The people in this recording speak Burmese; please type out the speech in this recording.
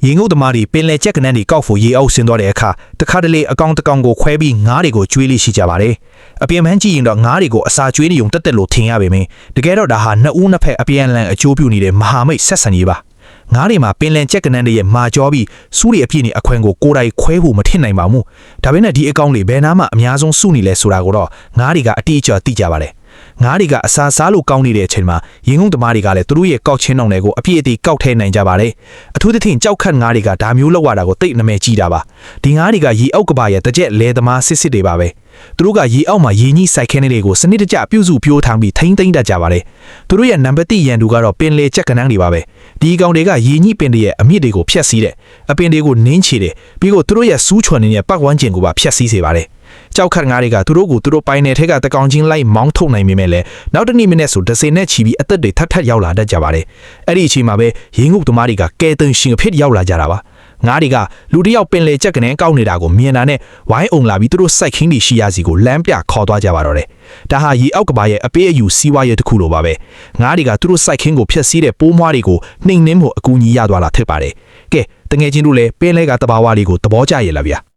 ရေငုပ်သမားတွေပင်လယ်ကြက်ကနန်းတွေကောက်ဖို့ရေအောက်ဆင်းသွားတဲ့အခါတခါတလေအကောင်တကောင်ကိုခွဲပြီးငါးတွေကိုကျွေးလိရှိကြပါတယ်။အပြင်မှန်းကြည့်ရင်တော့ငါးတွေကိုအစာကျွေးနေုံတက်တက်လို့ထင်ရပေမယ့်တကယ်တော့ဒါဟာနှစ်ဦးနှစ်ဖက်အပြန်အလှန်အကျိုးပြုနေတဲ့မဟာမိတ်ဆက်ဆံရေးပါ။ငါးတွေမှာပင်လယ်ကြက်ကနန်းတွေရဲ့မာကျော်ပြီးစူးတွေအပြည့်နဲ့အခွင့်ကိုကိုယ်တိုင်ခွဲဖို့မထင်နိုင်ပါဘူး။ဒါပေမဲ့ဒီအကောင်တွေဘယ်နာမှအများဆုံးစုနေလဲဆိုတာကိုတော့ငါးတွေကအတိအကျသိကြပါတယ်။ငါးတွေကအစာစားလို့ကောင်းနေတဲ့အချိန်မှာရေငုံသမားတွေကလည်းသူတို့ရဲ့ကောက်ချင်းတောင်တွေကိုအပြည့်အသေးကောက်ထဲနိုင်ကြပါတယ်။အထူးသဖြင့်ကြောက်ခတ်ငါးတွေကဒါမျိုးလောက်ရတာကိုသိနာမည်ကြီးတာပါ။ဒီငါးတွေကရေအောက်ကပါရဲ့တကြက်လဲသမားစစ်တွေပါပဲ။သူတို့ကရေအောက်မှာရေညှိစိုက်ခဲတွေကိုစနစ်တကျပြုစုပြိုးထောင်ပြီးထိမ့်သိမ့်တတ်ကြပါတယ်။သူတို့ရဲ့နံပါတ်1ရန်သူကတော့ပင်လေကြက်ကနန်းတွေပါပဲ။ဒီကောင်တွေကရေညှိပင်တွေရဲ့အမြင့်တွေကိုဖျက်ဆီးတယ်။အပင်တွေကိုနင်းချတယ်ပြီးတော့သူတို့ရဲ့စူးချွန်နေတဲ့ပတ်ဝန်းကျင်ကိုပါဖျက်ဆီးစေပါတယ်။ကြောက်ခတ်ငါးတွေကသူတို့ကိုသူတို့ပိုင်နယ်ထက်ကတကောင်ချင်းလိုက်မောင်းထုတ်နိုင်မိမဲ့လဲနောက်တစ်နေ့မိနစ်ဆို10နဲ့ချီပြီးအသက်တွေထပ်ရောက်လာတတ်ကြပါတယ်။အဲ့ဒီအချိန်မှာပဲရေငုပ်သမားတွေကကဲတန်ရှင်အဖြစ်ရောက်လာကြတာပါ။ငါးတွေကလူတယောက်ပင်လေကြက်ကနန်းကောက်နေတာကိုမြင်တာနဲ့ဝိုင်းအောင်လာပြီးသူတို့စိုက်ခင်းတွေရှိရစီကိုလမ်းပြခေါ်သွားကြပါတော့တယ်။ဒါဟာရေအောက်ကဘာရဲ့အပေးအယူစီးပွားရေးတစ်ခုလိုပါပဲ။ငါးတွေကသူတို့စိုက်ခင်းကိုဖျက်ဆီးတဲ့ပိုးမွားတွေကိုနှိမ်နှင်းဖို့အကူအညီရသွားတာဖြစ်ပါတယ်။ကဲတငယ်ချင်းတို့လည်းပင်လေကတဘာဝလေးကိုသဘောကျရဲ့လားဗျာ။